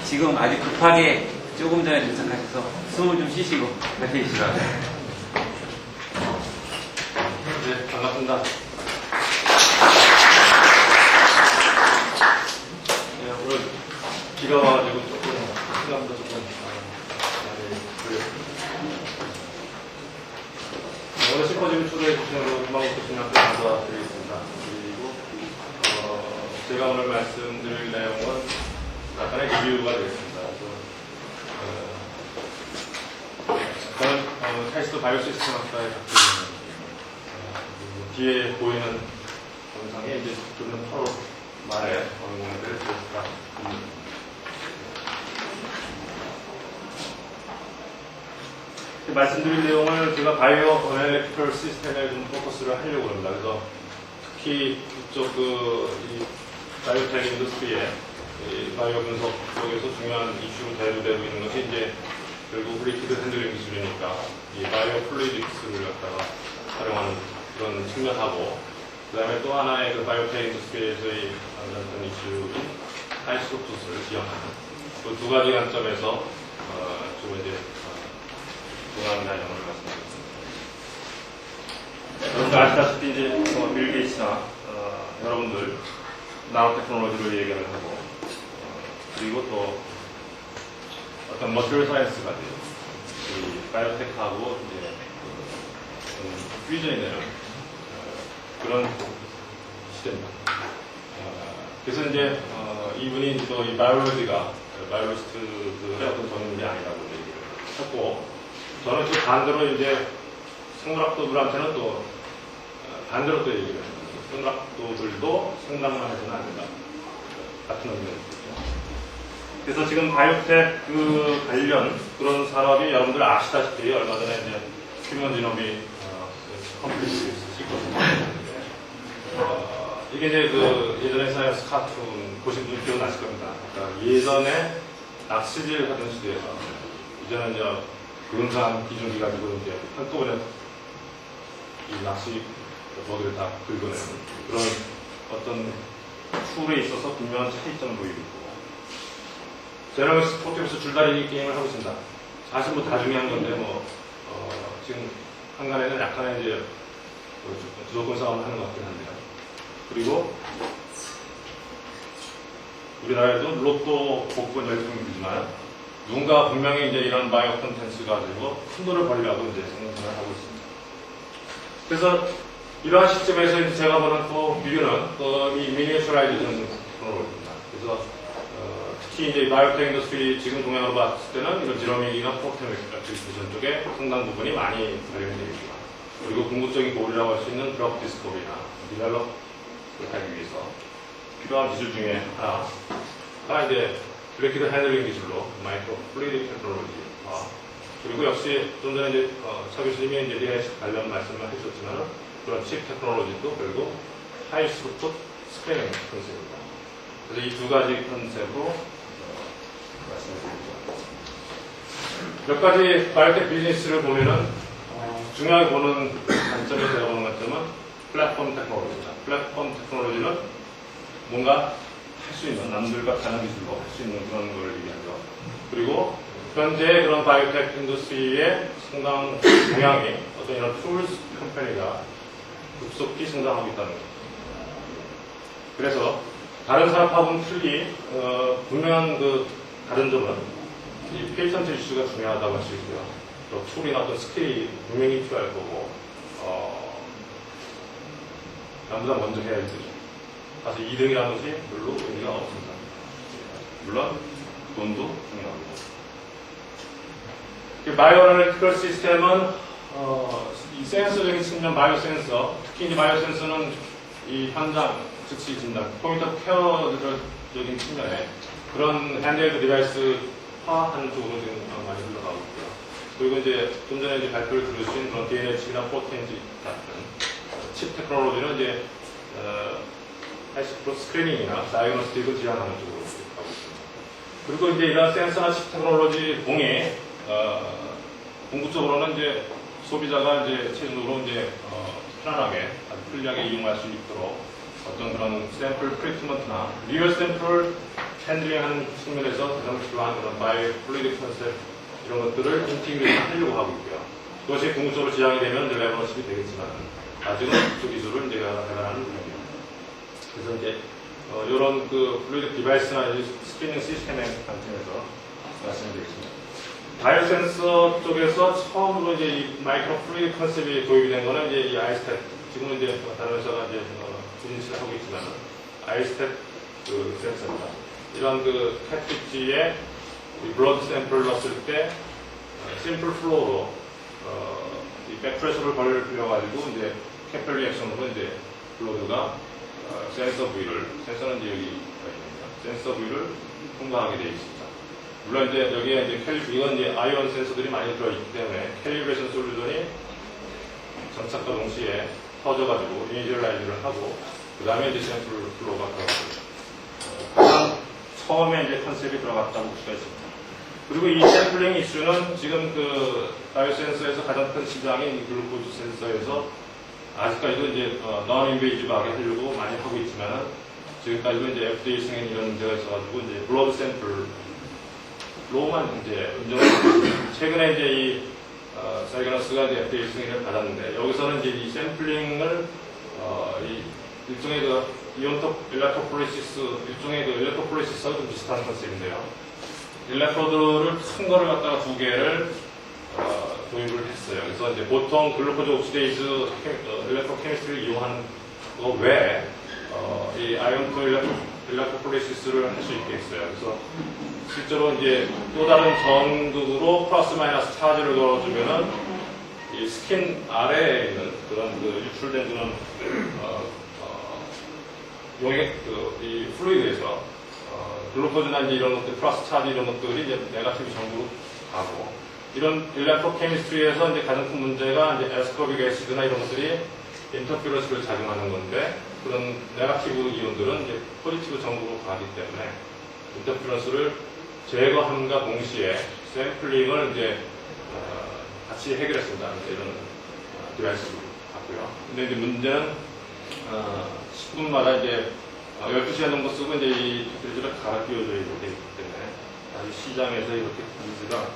지금 아주 급하게 조금 전에 도착하셔서 숨을 좀 쉬시고 같이 계시죠. 네, 반갑습니다. 네, 오늘 비가 와가지고 조금 생각보다 조금 많이 걸렸습니다. 오늘 심포지엄 초대해 주신 금방부터 신학교 감사드리겠습니다. 그리고 제가 오늘 말씀드릴 내용은 약간의 리뷰가 되겠습니다. 저는 카이스트 바이오시스템 학과에 갖고 있는 뒤에 보이는 영상에 이제 조금 서로 말에 어느 공연들을 드렸을까. 말씀드린 내용을 제가 바이오 어널리티컬 시스템에 좀 포커스를 하려고 합니다. 그래서 특히 이쪽 이 바이오텍 인더스트리의 바이오 분석 쪽에서 중요한 이슈로 대두되고 있는 것이 이제 결국 리퀴드 핸들링 기술이니까 이 바이오 플루이딕스를 갖다가 활용하는 그런 측면하고, 그 다음에 또 하나의 그 바이오텍 인더스트리에서의 어떤 이슈인 하이스루풋을 지향하는 그 두 가지 관점에서 주로 이제 중요한 내용을 말씀드리겠습니다. 여러분들 아시다시피 이제 빌 게이츠나 여러분들 나노 테크놀로지로 얘기를 하고 그리고 또 어떤 머티리얼 사이언스가 이 바이오텍하고 이제 퓨전이 되는 그런 시대입니다. 그래서 이제 이분이 또 이 바이올로지가 바이올로지스트들의 어떤 전문이 아니라고 얘기를 했고, 저는 또 반대로 이제 생물학도들한테는 또 반대로 또 얘기를 합니다. 생물학도들도 생물학만 해서는 안 된다. 같은 의미가 있겠죠. 그래서 지금 바이오텍 그 관련 그런 산업이 여러분들 아시다시피 얼마 전에 이제 휴먼 지노미 컴퓨터를 찍거든요. 이게 이제 그 예전에 사이언스 카툰 보신 분 기억나실 겁니다. 그러니까 예전에 낚시질 하던 시대에서 이제는 이제 근사한 기준기 가지고 이제 한꺼번에 이 낚시 먹이를 다 긁어내는 그런 어떤 툴에 있어서 분명한 차이점을 보이고 있고, 제너믹스 포트에서 줄다리기 게임을 하고 있습니다. 사실 뭐 다 중요한 건데 지금 한간에는 약간의 이제 주도권 싸움을 하는 것 같긴 한데요. 그리고 우리나라에도 로또 복권 열풍이지만 누군가 분명히 이제 이런 바이오 콘텐츠 가지고 큰 돈을 벌려고 이제 생각을 하고 있습니다. 그래서 이러한 시점에서 이제 제가 보는 또 미디어는 이 미니어처라이제이션 테크놀로지입니다. 그래서 특히 이제 바이오텍 인더스트리 지금 동향으로 봤을 때는 이런 지노믹이나 프로테오믹 같은 쪽에 상당 부분이 많이 관련되어 있습니다. 그리고 궁극적인 고리라고 할 수 있는 드럭 디스커버리나 디벨롭을 하기 위해서 필요한 기술 중에 하나 이제 리퀴드 핸들링 기술로 마이크로 플루이딕 테크놀로지와, 그리고 역시 좀 전에 이제 차 교수님이 이제 DNA 관련 말씀을 해주셨지만 그런 칩 테크놀로지도 결국 하이 스루풋 스크리닝 컨셉입니다. 그래서 이 두 가지 컨셉으로 말씀드립니다. 몇 가지 바이오텍 비즈니스를 보면은 중요하게 보는 관점이 제가 보는 관점은 플랫폼 테크놀로지입니다. 플랫폼 테크놀로지는 뭔가 할 수 있는, 남들과 다른 기술로 할 수 있는 그런 걸 얘기하죠. 그리고 현재 그런 바이오텍 인더스트리의 상당 동향이 어떤 이런 툴스 컴퍼니가 급속히 성장하고 있다는 거죠. 그래서 다른 산업하고는 틀리 분명한 그 다른 점은 이 페이턴트 이슈가 중요하다고 할 수 있고요. 또 툴이나 어떤 스킬이 분명히 필요할 거고, 남보다 먼저 해야 할 것이죠. 사실 2등이라는 것이 별로 의미가 없습니다. 물론 돈도 중요하고. 바이오 어널리티컬 시스템은 이 센서적인 측면, 바이오 센서, 특히 이제 바이오 센서는 이 현장 즉시 진단, 포인트 케어적인 측면에 그런 핸드헬드 디바이스화하는 쪽으로 지금 많이 흘러가고 있고요. 그리고 이제 좀 전에 이제 발표를 들으신 그런 DNA 칩이나 포텐지 같은 칩 테크놀로지는 이제 하이스프로 스크리닝이나 다이그노스틱을 지향하는 쪽으로 가고 있습니다. 그리고 이제 이런 센서나 칩 테크놀로지 공이 궁극적으로는 이제 소비자가 이제 최종적으로 이제 편안하게 아주 편리하게 이용할 수 있도록 어떤 그런 샘플 트리트먼트나 리얼 샘플 핸들링하는 측면에서 가장 필요한 그런 바이오 플루이드 컨셉 이런 것들을 인티그레이션 하려고 하고 있고요. 그것이 궁극적으로 지향이 되면 이제 레버너십이 되겠지만 아직은 그 기술을 이제 개발하는 중입니다. 그래서 이제 이런 그 플루이드 디바이스나 스피닝 시스템의 관점에서 말씀드리겠습니다. 바이오 센서 쪽에서 처음으로 이제 이 마이크로 플루이드 컨셉이 도입이 된 거는 이제 이 아이스텟, 지금은 이제 다른 회사가 이제 부진치를 하고 있지만 아이스텟 그 센서입니다. 이런 그 캐트리지에 블러드 샘플을 넣었을 때 심플 플로우로 이 백프레셔를 벌려가지고 이제 캐필러리 액션으로 이제 블러드가 센서 부위를, 센서는 이제 여기 있습니다. 센서 부위를 통과하게 되어 있습니다. 물론 이제 여기에 이제 이건 이제 아이온 센서들이 많이 들어있기 때문에 캘리브레이션 솔루션이 장착과 동시에 터져가지고 이니셜라이즈를 하고 그 다음에 이제 샘플 플로우가 들어가고 가장 처음에 이제 컨셉이 들어갔다고 볼 수가 있습니다. 그리고 이 샘플링 이슈는 지금 그 바이오 센서에서 가장 큰 시장인 이 글루코즈 센서에서 아직까지도 이제 non-invasive하게 하려고 많이 하고 있지만은 지금까지도 이제 FDA 승인 이런 문제가 있어가지고 이제 블러드 샘플로만 이제 인정을 최근에 이제 이 사이거너스가 이제 FDA 승인을 받았는데 여기서는 이제 이 샘플링을 이 일종의 그 일렉트로포레시스 일종의 그 일렉트로포레시스하고 좀 비슷한 컨셉인데요. 일렉트로드를 큰 거를 갖다가 두 개를 도입을 했어요. 그래서 이제 보통 글루코즈 옥시데이즈 일렉트로케미스트리를 이용한 거 외에 이 아이온 일렉트로포레시스를 할 수 있게 했어요. 그래서 실제로 이제 또 다른 전극으로 플러스 마이너스 차지를 걸어주면은 이 스킨 아래에 있는 그런 그 유출된 그런 이 플루이드에서 글루코즈나 이제 이런 것들 플러스 차지 이런 것들이 이제 네거티브 전구로 가고 이런 일렉트로케미스트리에서 이제 가장 큰 문제가 이제 에스코빅 애시드나 이런 것들이 인터피런스를 작용하는 건데 그런 네거티브 이온들은 이제 포지티브 전구로 가기 때문에 인터피런스를 제거함과 동시에 샘플링을 이제 같이 해결했습니다. 이런 디바이스를 갖고요. 근데 이제 문제는 10분마다 이제 12시간 정도 쓰고 이제 이 테크리지를 갈아 끼워줘야 되기 때문에 아직 시장에서 이렇게 니즈가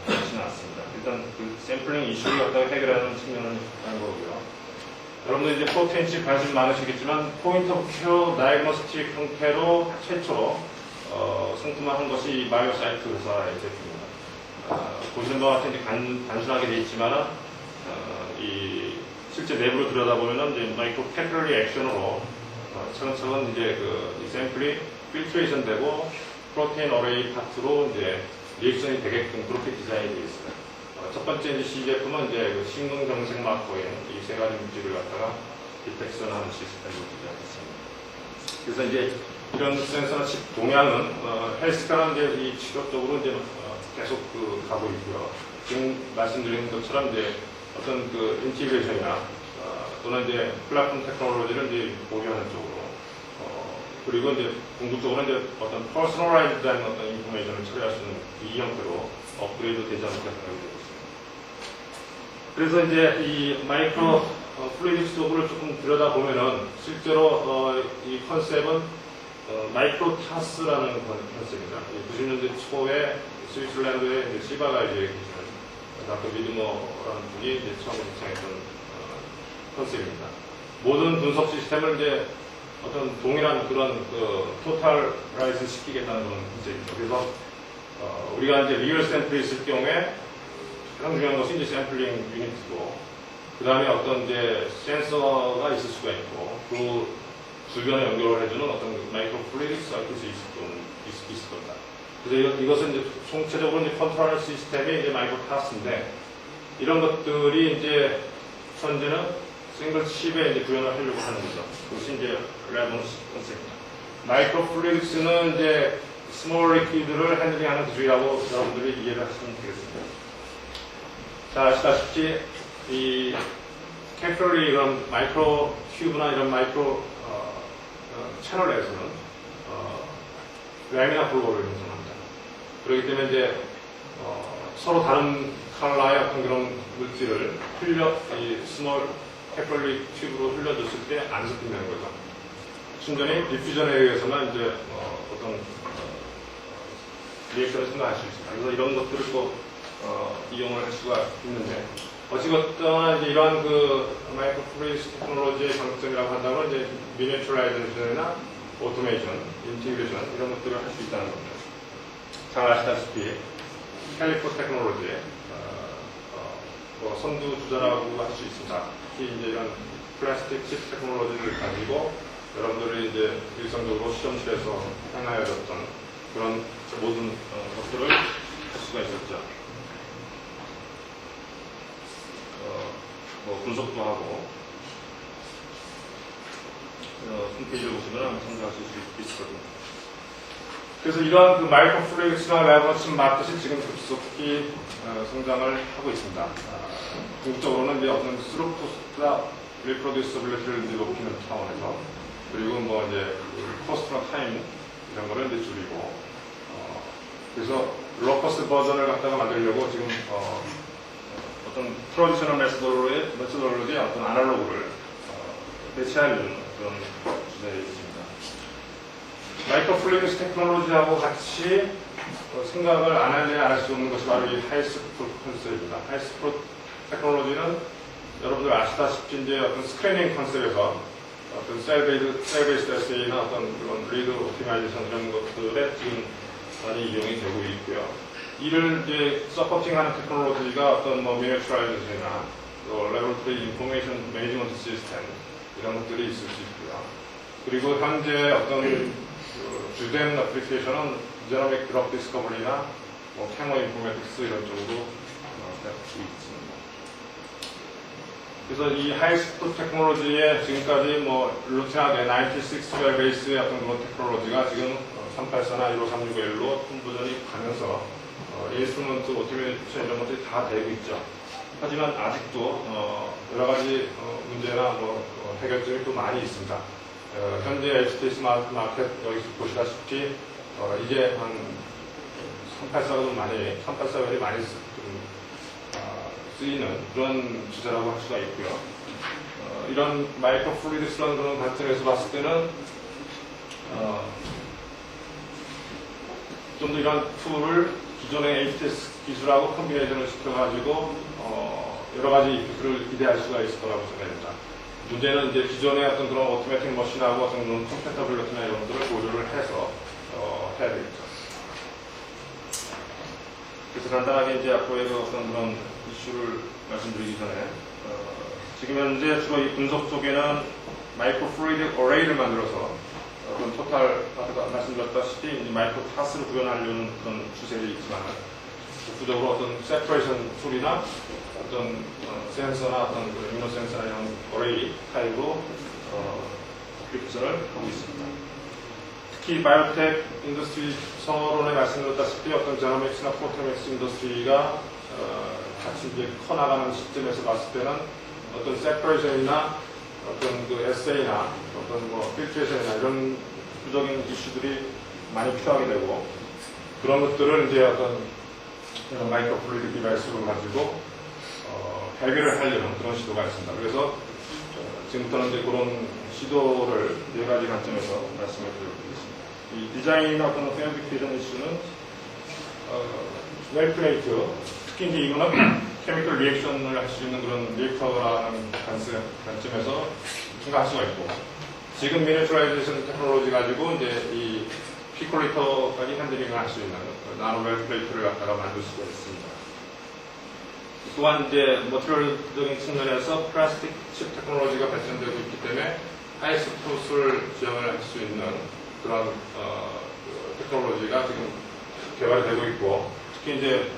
좋지는 않습니다. 일단 그 샘플링 이슈를 갖다가 해결하는 측면은 하는 거고요. 여러분들 이제 프로테인칩 관심 많으시겠지만 포인트 오브 큐어 다이그노스틱 형태로 최초로 상품화한 것이 이 바이오사이트 회사의 제품입니다. 보시는 바와 같이 단순하게 되어 있지만 이 실제 내부로 들여다보면 이제 마이크로 캐필러리 액션으로 차근차근 이제 이 샘플이 필트레이션 되고 프로테인 어레이 파트로 이제 리액션이 되게끔 그렇게 디자인이 되어 있습니다. 첫 번째 이제 시제품은 이제 그 심근경색 마커인 이 세 가지 물질을 갖다가 디텍션하는 시스템을 디자인했습니다. 그래서 이제 이런 센서나 칩 동향은 헬스케어는 이제 이 치료 쪽으로 이제 계속 가고 있고요. 지금 말씀드린 것처럼 이제 어떤 그 인티그레이션이나 또는 이제 플랫폼 테크놀로지를 이제 보유하는 쪽으로 그리고 이제 궁극적으로 이제 어떤 퍼스널라이즈된 어떤 인포메이션을 처리할 수 있는 이 형태로 업그레이드 되지 않을까 생각이 되고 있습니다. 그래서 이제 이 마이크로 플루이드 쪽으로 조금 들여다보면은 실제로 이 컨셉은 마이크로 타스라는 컨셉입니다. 90년대 초에 스위스랜드의 시바가 이제 다크 미드머라는 분이 이제 처음으로 주창했던 컨셉입니다. 모든 분석 시스템을 이제 어떤 동일한 그런 토탈라이즈 시키겠다는 그런 컨셉입니다. 그래서 우리가 이제 리얼 샘플이 있을 경우에 가장 중요한 것이 이제 샘플링 유니트고 그 다음에 어떤 이제 센서가 있을 수가 있고 그 주변에 연결을 해주는 어떤 마이크로 플루이드 사이클이 있을 겁니다. 그래서 이것은 이제 총체적으로 이제 컨트롤 시스템이 이제 마이크로 타스인데 이런 것들이 이제 현재는 싱글 칩에 이제 구현을 하려고 하는 거죠. 그것이 이제 레버넌스 컨셉입니다. 마이크로 플루이드스는 이제 스몰 리퀴드를 핸들링하는 기술이라고 여러분들이 이해를 하시면 되겠습니다. 자, 아시다시피 이 캐필러리 이런 마이크로 튜브나 이런 마이크로 채널에서는 라미나 플로우를 형성합니다. 그렇기 때문에 이제 서로 다른 컬러의 어떤 그런 물질을 이 스몰 캐필러리 튜브로 흘려줬을 때 안 섞인다는 거죠. 순전히 디퓨전에 의해서만 이제 어떤 어떤 리액션을 생각할 수 있습니다. 그래서 이런 것들을 또 이용을 할 수가 있는데 어찌됐든 이제 이러한 그 마이크로플루이드 테크놀로지의 장점이라고 한다면 이제 미니어처라이제이션이나 오토메이션, 인티그레이션 이런 것들을 할 수 있다는 겁니다. 잘 아시다시피 캘리포 테크놀로지에 선두 주자라고 할 수 있습니다. 특히 이제 이런 플라스틱 칩 테크놀로지를 가지고 여러분들이 이제 일상적으로 실험실에서 행하여졌던 그런 모든 것들을 할 수가 있었죠. 뭐 분석도 하고 홈페이지를 보시면 참조하실 수 있거든요. 그래서 이러한 그 마이크로플루이드스나 레버너스 마켓이 지금 급속히 성장을 하고 있습니다. 궁극적으로는 이제 어떤 스루프트나 리프로듀서빌리티를 이제 높이는 차원에서 그리고 뭐 이제 코스트나 타임 이런 거를 이제 줄이고 그래서 로커스 버전을 갖다가 만들려고 지금 어떤 트래디셔널 메소돌로지의 어떤 아날로그를 대체하려는 그런 주제에 있습니다. 마이크로플루이드 테크놀로지하고 같이 생각을 안 할 수 없는 것이 바로 이 하이스프루 컨셉입니다. 하이스프루 테크놀로지는 여러분들 아시다시피 이제 어떤 스크리닝 컨셉에서 어떤 셀 베이스드 에세이나 어떤 그런 리드 옵티마이제이션 이런 것들에 지금 많이 이용이 되고 있고요. 이를 이제 서포팅하는 테크놀로지가 어떤 뭐 미니어처라이제이션이나 레버러토리 인포메이션 매니지먼트 시스템 이런 것들이 있을 수 있고요. 그리고 현재 어떤 주된 애플리케이션은 제너믹 드럭 디스커버리나 뭐 캐머 인포메틱스 이런 쪽으로 있습니다. 그래서 이 하이스프루 테크놀로지에 지금까지 뭐 루틴하게 96웨어 베이스의 어떤 그런 테크놀로지가 지금 384나 15361로 품버전이 가면서 인스트루먼트 오토메이션 이런 것들이 다 되고 있죠. 하지만 아직도 여러 가지 문제나 뭐 해결점이 또 많이 있습니다. 현재 HTS 마켓 여기 보시다시피 이제 한 384가 많이 384가 많이 쓰이는 그런 주제라고 할 수가 있고요. 이런 마이크로플루이드스라는 그런 관점에서 봤을 때는 좀 더 이런 툴을 기존의 HTS 기술하고 컴비네이션을 시켜가지고 여러 가지 이펙트를 기대할 수가 있을 거라고 생각합니다. 문제는 이제 기존의 어떤 그런 오토매틱 머신하고 어떤 그런 컴패터블리티나 이런 것들을 고려를 해서 해야 되겠죠. 그래서 간단하게 이제 앞으로의 어떤 그런 이슈를 말씀드리기 전에 지금 현재 주로 이 분석 쪽에는 마이크로플루이드 어레이를 만들어서 어떤 토탈 아까 말씀드렸다시피 마이크로 파스를 구현하려는 그런 추세들이 있지만 부적으로 어떤 세퍼레이션 툴이나 어떤 센서나 어떤 이미노 센서나 이런 어레이 타입으로 어플리케이션을 하고 있습니다. 특히 바이오텍 인더스트리 서론에 말씀드렸다시피 어떤 제노믹스나 포토믹스 인더스트리가 같이 이제 커나가는 시점에서 봤을 때는 어떤 세퍼레이션이나 어떤 그 에세이나 어떤 뭐 필트레이션이나 이런 부적인 이슈들이 많이 필요하게 되고 그런 것들을 이제 어떤 마이크로플루이드 디바이스로 가지고 해결을 하려는 그런 시도가 있습니다. 그래서 지금부터는 이제 그런 시도를 네 가지 관점에서 말씀을 드리겠습니다. 이 디자인이나 어떤 페어피케이션 이슈는 웰플레이트 특히 이제 이거는 케미컬 리액션을 할 수 있는 그런 리액터라는 관점에서 생각할 수가 있고 지금 미니어처라이제이션 테크놀로지 가지고 이제 이 피콜리터까지 핸들링을 할 수 있는 나노 웰플레이트를 갖다가 만들 수가 있습니다. 또한 이제 머티리얼적인 측면에서 플라스틱 칩 테크놀로지가 발전되고 있기 때문에 하이스프루트를 지원을 할 수 있는 그런 테크놀로지가 지금 개발되고 있고 특히 이제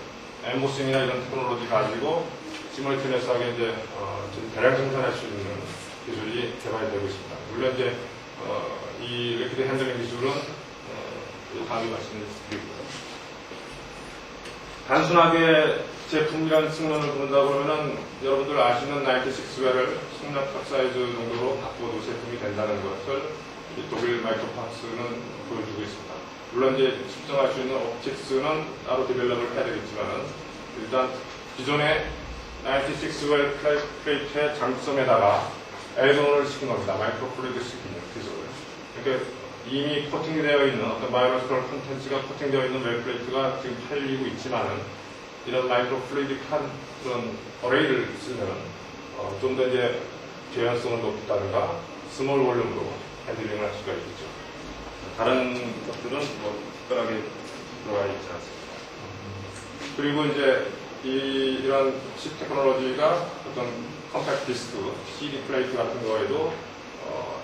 엠보싱이나 이런 테크놀로지 가지고 시뮬테니어스하게 이제 대량 생산할 수 있는 기술이 개발되고 있습니다. 물론 이제 이 리퀴드 핸들링 기술은 다음에 말씀드리고요. 단순하게 제품이라는 측면을 본다 보면은 여러분들 아시는 96웨어를 속력 탑사이즈 정도로 바꿔도 제품이 된다는 것을 독일 마이크로팍스는 보여주고 있습니다. 물론 이제 측정할 수 있는 옵틱스는 따로 디벨롭을 해야 되겠지만은 일단 기존의 96웨어 플레이트의 장점에다가 엘본을 시킨 겁니다. 마이크로플루이드 기술을. 이렇게 이미 코팅되어 있는 어떤 바이오로지컬 콘텐츠가 코팅되어 있는 웰 플레이트가 지금 팔리고 있지만은 이런 마이크로 플루이딕한 그런 어레이를 쓰면 좀 더 이제 재현성을 높인다든가 스몰 볼륨으로 핸들링을 할 수가 있겠죠. 다른 것들은 뭐 특별하게 들어가 있지 않습니다. 그리고 이제 이런 칩 테크놀로지가 어떤 컴팩트 디스크, CD 플레이트 같은 거에도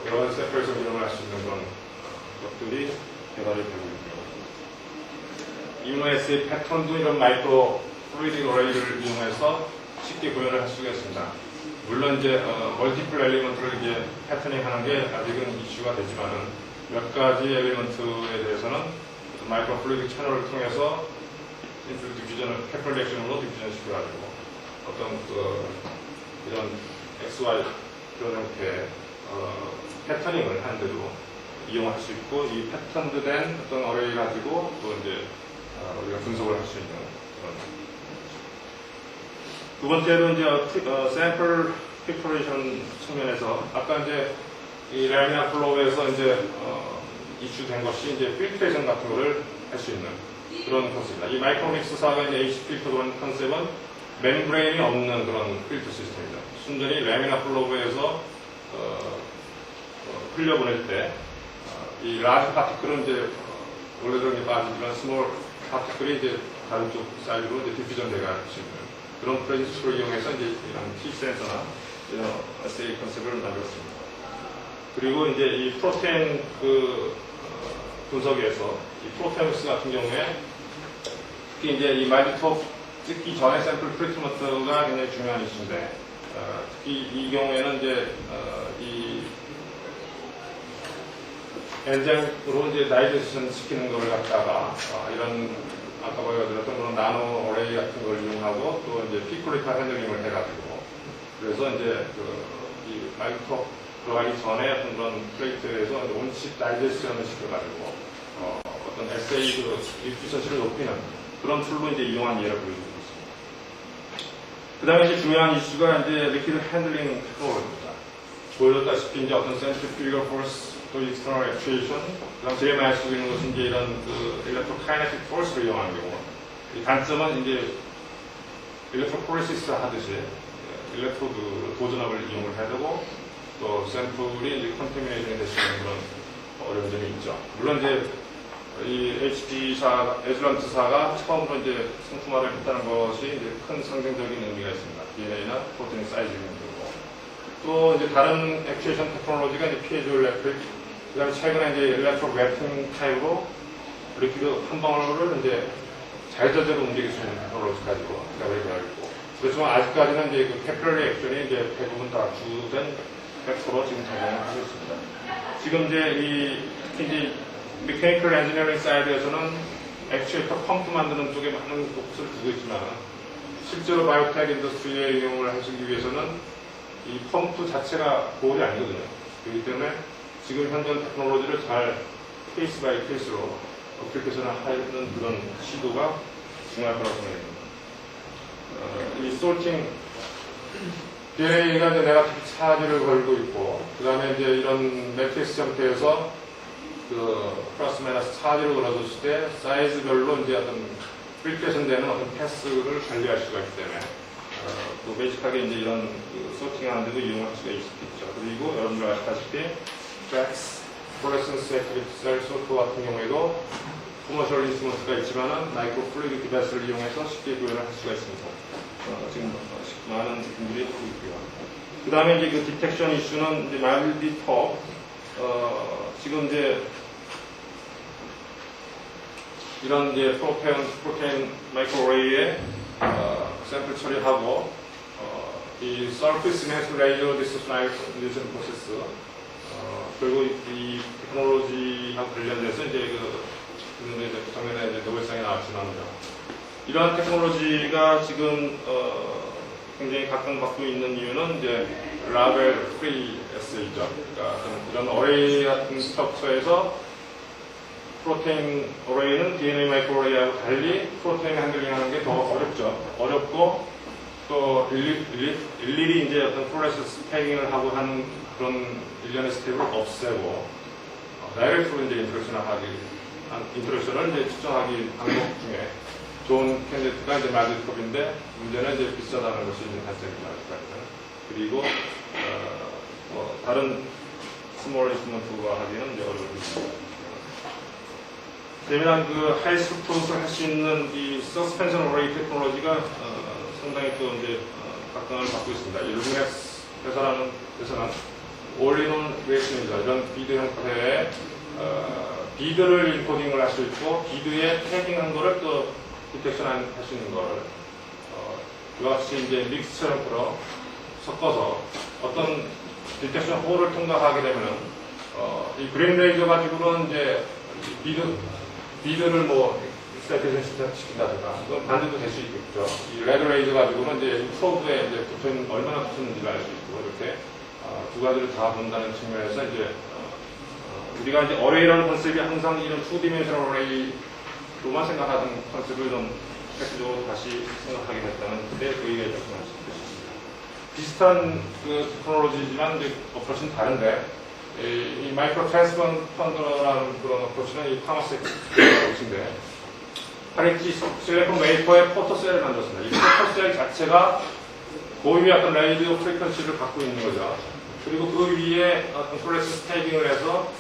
여러 세퍼레이션 이용을 할 수 있는 그런 것들이 개발이 되고 있고요. 이노S의 패턴도 이런 마이크로 플루이딕 어레이를 이용해서 쉽게 구현을 할 수가 있습니다. 물론 이제 멀티플 엘리먼트를 이제 패터닝 하는 게 아직은 이슈가 되지만은 몇 가지 엘리먼트에 대해서는 마이크로 플루이딕 채널을 통해서 디퓨전을 캐플렉션으로 디퓨전 시켜가지고 어떤 이런 XY 그런 형태의 패터닝을 하는데도 이용할 수 있고 이 패턴드된 어떤 어레이 가지고 또 이제 우리가 분석을 할 수 있는 그런. 두 번째로 이제 샘플 프리퍼레이션 측면에서 아까 이제 이 라미나 플로우에서 이제 이슈된 것이 이제 필트레이션 같은 거를 할 수 있는 그런 컨셉입니다. 이 마이크로믹스사가 이제 AC 필터라는 컨셉은 멤브레인이 없는 그런 필터 시스템입니다. 순전히 라미나 플로우에서 흘려보낼 때 이 라지 파티클은 이제 원래대로 빠지지만 스몰 파티클이 이제 다른 쪽 사이드로 이제 디퓨전 돼갈 수 있는 그런 프레지스를 이용해서 이제 이런 T 센서나 이런 SA 컨셉을 만들었습니다. 그리고 이제 이 프로테인 분석에서 이 프로테인스 같은 경우에 특히 이제 이 마이크로톱 찍기 전에 샘플 트리트먼트가 굉장히 중요한 이슈인데 특히 이 경우에는 이제 이 엔자임으로 이제 다이제션 시키는 걸 갖다가 이런 아까 우리가 들었던 그런 나노 어레이 같은 걸 이용하고 또 이제 피콜리카 핸들링을 해가지고 그래서 이제 이 마이크로 들어가기 전에 어떤 그런 플레이트에서 온칩 다이제션을 시켜가지고 어떤 SA 디퓨전시를 높이는 그런 툴로 이제 이용한 예를 보여주고 있습니다. 그 다음에 이제 중요한 이슈가 이제 리퀴드 핸들링 테크놀로지입니다. 보여줬다시피 이제 어떤 센트리퓨gal 포스 또 익스터널 액추에이션, 그다음 제일 많이 쓰고 있는 것은 이제 이런 일렉트로카이네틱 포스를 이용하는 경우. 이 단점은 이제 일렉트로포레시스 하듯이 일렉트로드 도전압을 이용을 해야 되고 또 샘플이 이제 컨테미네이션이 될 수 있는 그런 어려운 점이 있죠. 물론 이제 이 HP사, 에즐런트사가 처음으로 이제 상품화를 했다는 것이 이제 큰 상징적인 의미가 있습니다. DNA나 프로테인 사이즈 등으로. 또 이제 다른 액추에이션 테크놀로지가 이제 피에조 일렉트릭, 그 다음에 최근에 이제 일렉트로 랩핑 타입으로 리퀴드 한 방울을 이제 자유자재로 움직일 수 있는 테크놀로지 가지고 개발이 되어 있고. 그렇지만 아직까지는 이제 그 캐피러리 액션이 이제 대부분 다 주된 팩터로 지금 적용을 하고 있습니다. 지금 이제 특히 이제 메케니컬 엔지니어링 사이드에서는 액추에이터 펌프 만드는 쪽에 많은 포커스를 두고 있지만 실제로 바이오텍 인더스트리에 이용을 하시기 위해서는 이 펌프 자체가 보홀이 아니거든요. 그렇기 때문에 지금 현존 테크놀로지를 잘 케이스 바이 케이스로 어플리케이션을 하는 그런 시도가 중요할 거라고 생각합니다. 이 솔팅, DNA가 이제 네가티브 차지를 걸고 있고, 그 다음에 이제 이런 매트릭스 형태에서 플러스 마이너스 차지를 걸어줬을 때 사이즈별로 이제 어떤 필트레이션 되는 어떤 패스를 관리할 수가 있기 때문에 또 베이직하게 이제 이런 소팅하는 데도 이용할 수가 있겠죠. 그리고 여러분들 아시다시피 팩스, 플로레센스 액티비티 셀 소프 같은 경우에도 커머셜 인스트루먼트가 있지만은 마이크로 플루이딕 디바이스를 이용해서 쉽게 구현을 할 수가 있습니다. 지금 많은 분들이 하고 있고요. 그 다음에 이제 그 디텍션 이슈는 이제 마일디 톱, 지금 이제 이런 이제 프로테인 마이크로레이에 샘플 처리하고 이 서피스 매스 레이저 디스플레이션 프로세스 그리고 이 테크놀로지와 관련돼서 이제 작년에 이제 노벨상에 나왔지만요. 이러한 테크놀로지가 지금 굉장히 각광받고 있는 이유는 이제 라벨 프리 에세이죠. 그러니까 이런 어레이 같은 스트럭처에서 프로테인 어레이는 DNA 마이크로레이하고 달리 프로테인 핸들링 하는 게 더 어렵죠. 어렵고 또 일일이 이제 어떤 프로세스 태깅을 하고 하는 그런 일련의 스텝을 없애고 다이렉트로 이제 인트로덕션을 이제 측정하기 방법 중에 좋은 캔디데이트가 이제 마지컵인데 문제는 이제 비싸다는 것이 이제 단점입니다. 그리고 다른 스몰 인스트루먼트와 하기는 이제 어려운 재미난 그 하이 스프로트를 할 수 있는 이 서스펜션 어레이 테크놀로지가 상당히 또 이제 각광을 받고 있습니다. 이 루미넥스 회사는 올인원 레이싱입니다. 이런 비드 형태의 비드를 인코딩을 할 수 있고 비드에 태깅한 거를 또 디텍션 할 수 있는 거를 이와 같이 이제 믹스처럼 풀어 섞어서 어떤 디텍션 홀을 통과하게 되면은 이 그린 레이저 가지고는 이제 비드를 뭐 스태티션 시킨다든가 그건 반대도 될 수 있겠죠. 이 레드 레이저 가지고는 이제 프로브에 이제 얼마나 붙었는지를 알 수 있고 이렇게 두 가지를 다 본다는 측면에서 이제 우리가 이제 어레이라는 컨셉이 항상 이런 2디멘셔널 어레이로만 생각하던 컨셉을 좀 획기적으로 다시 생각하게 됐다는 데 의의가 있다고 말씀드렸습니다. 비슷한 그 테크놀로지지만 이제 어프로치는 다른데 이 마이크로 트랜스펀더라는 그런 어프로치는 이 파마스 어프로치인데 파리지 실리콘 웨이퍼의 포토셀을 만들었습니다. 이 포토셀 자체가 고유의 어떤 레이디오 프리퀀시를 갖고 있는 거죠. 그리고 그 위에 어떤 플루레센스 태깅을 해서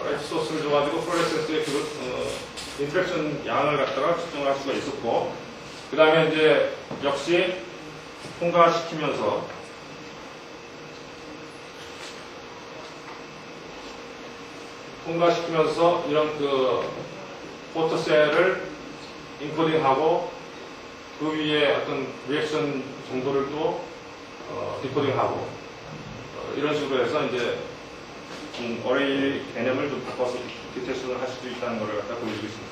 라이트 소스를 줘가지고 플루레센스의 그 인터랙션 양을 갖다가 측정할 수가 있었고 그 다음에 이제 역시 통과시키면서 이런 그 포토셀을 인코딩하고 그 위에 어떤 리액션 정도를 또 디코딩하고 이런 식으로 해서 이제 어레이 개념을 좀 바꿔서 디텍션을 할 수도 있다는 걸 갖다 보여주고 있습니다.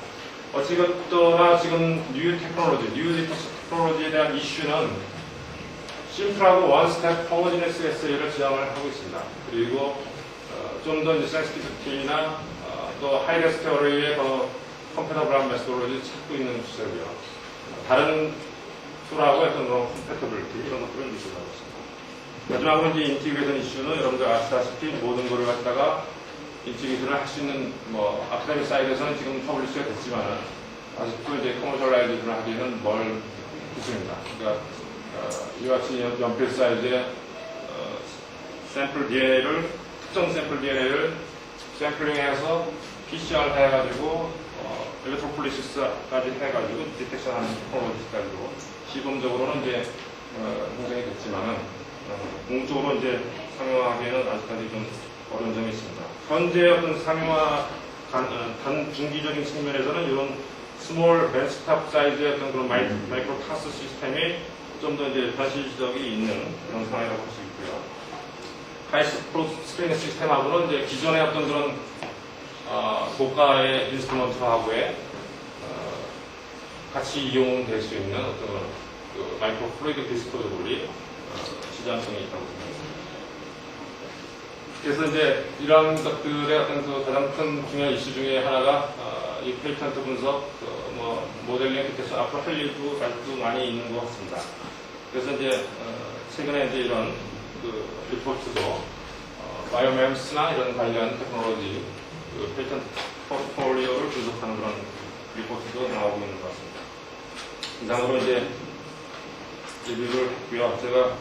어찌됐거나 지금 뉴 테크놀로지에 대한 이슈는 심플하고 원스텝 호모지너스 SA를 지향을 하고 있습니다. 그리고 좀 더 센시티비티나 또 하이레스트 어레이의 더 컴패터블한 메소드를 찾고 있는 추세고요. 다른 툴하고 어떤 그런 컴패터블리티 이런 것들을 미술하고 있습니다. 마지막으로 이제 인티그레이션 이슈는 여러분들 아시다시피 모든 거를 갖다가 인티그레이션을 할 수 있는 뭐 아카데믹 사이드에서는 지금 퍼블리시가 됐지만 아직도 이제 커머셜라이즈를 하기에는 멀 기술입니다. 그러니까 이와 같이 연필 사이즈의 샘플 DNA를 특정 샘플 DNA를 샘플링해서 PCR 해가지고 엘렉트로폴리시스까지 해가지고 디텍션하는 테크놀로지까지로 시범적으로는 이제 형성이 됐지만은 공적으로 이제 상용화하기에는 아직까지 좀 어려운 점이 있습니다. 현재 어떤 상용화 단 중기적인 측면에서는 이런 스몰 벤치탑 사이즈의 어떤 그런 마이크로 타스 시스템이 좀 더 이제 현실적이 있는 그런 상황이라고 할 수 있고요. 하이스프로 스크린 시스템하고는 이제 기존의 어떤 그런 고가의 인스트루먼트하고의 같이 이용될 수 있는 어떤 그 마이크로 플루이드 디스포저블이 시장성이 있다고 생각합니다. 그래서 이제 이러한 것들의 어떤 그 가장 큰 중요한 이슈 중에 하나가 이 페이턴트 분석, 뭐 모델링 디텍션 앞으로 할 일도 아직도 많이 있는 것 같습니다. 그래서 이제 최근에 이제 이런 그 리포트도 바이오멤스나 이런 관련 테크놀로지 그 페이턴트 포트폴리오를 분석하는 그런 리포트도 나오고 있는 것 같습니다. 이상으로 이제 리뷰를 했고요. 제가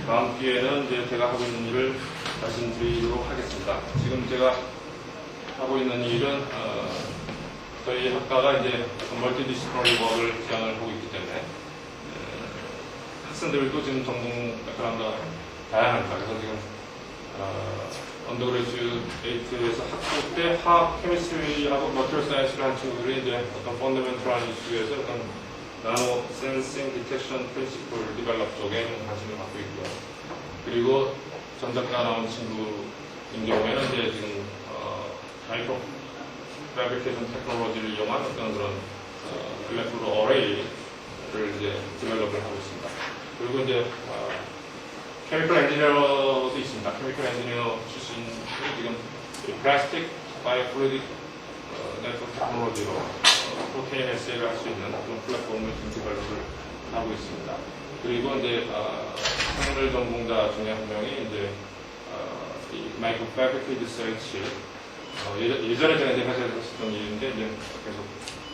다음 기회에는 이제 제가 하고 있는 일을 말씀드리도록 하겠습니다. 지금 제가 하고 있는 일은 저희 학과가 이제 멀티디시플리너리 워크를 지향을 하고 있기 때문에 학생들도 지금 전공 백그라운드가 다양합니다. 그래서 지금 언더그래주에이트에서 학부 때 화학 케미스트리하고 머티리얼 사이언스를 한 친구들이 이제 어떤 펀더멘털한 이슈에서 어떤 나노 센싱 디텍션 프린시플 디벨롭 쪽에 관심을 갖고 있고요. 그리고 전작가 나온 친구인 경우에는 이제 지금 마이크로 패브리케이션 테크놀로지를 이용한 어떤 그런 일렉트로 어레이를 이제 디벨롭을 하고 있습니다. 그리고 이제 케미컬 엔지니어도 있습니다. 케미컬 엔지니어 출신이 지금 플라스틱 바이오플루이딕 네트워크 테크놀로지로 프로테인 에세이를 할 수 있는 그런 플랫폼을 지금 디벨롭을 하고 있습니다. 그리고 이제 생물 전공자 중에 한 명이 이제 이 마이크로 패브리케이트 셀칩 예전에 제가 이제 회사에서 했었던 일인데 이제 계속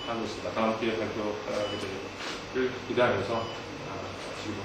하고 있습니다. 다음 기회에 발표를 기대하면서 지금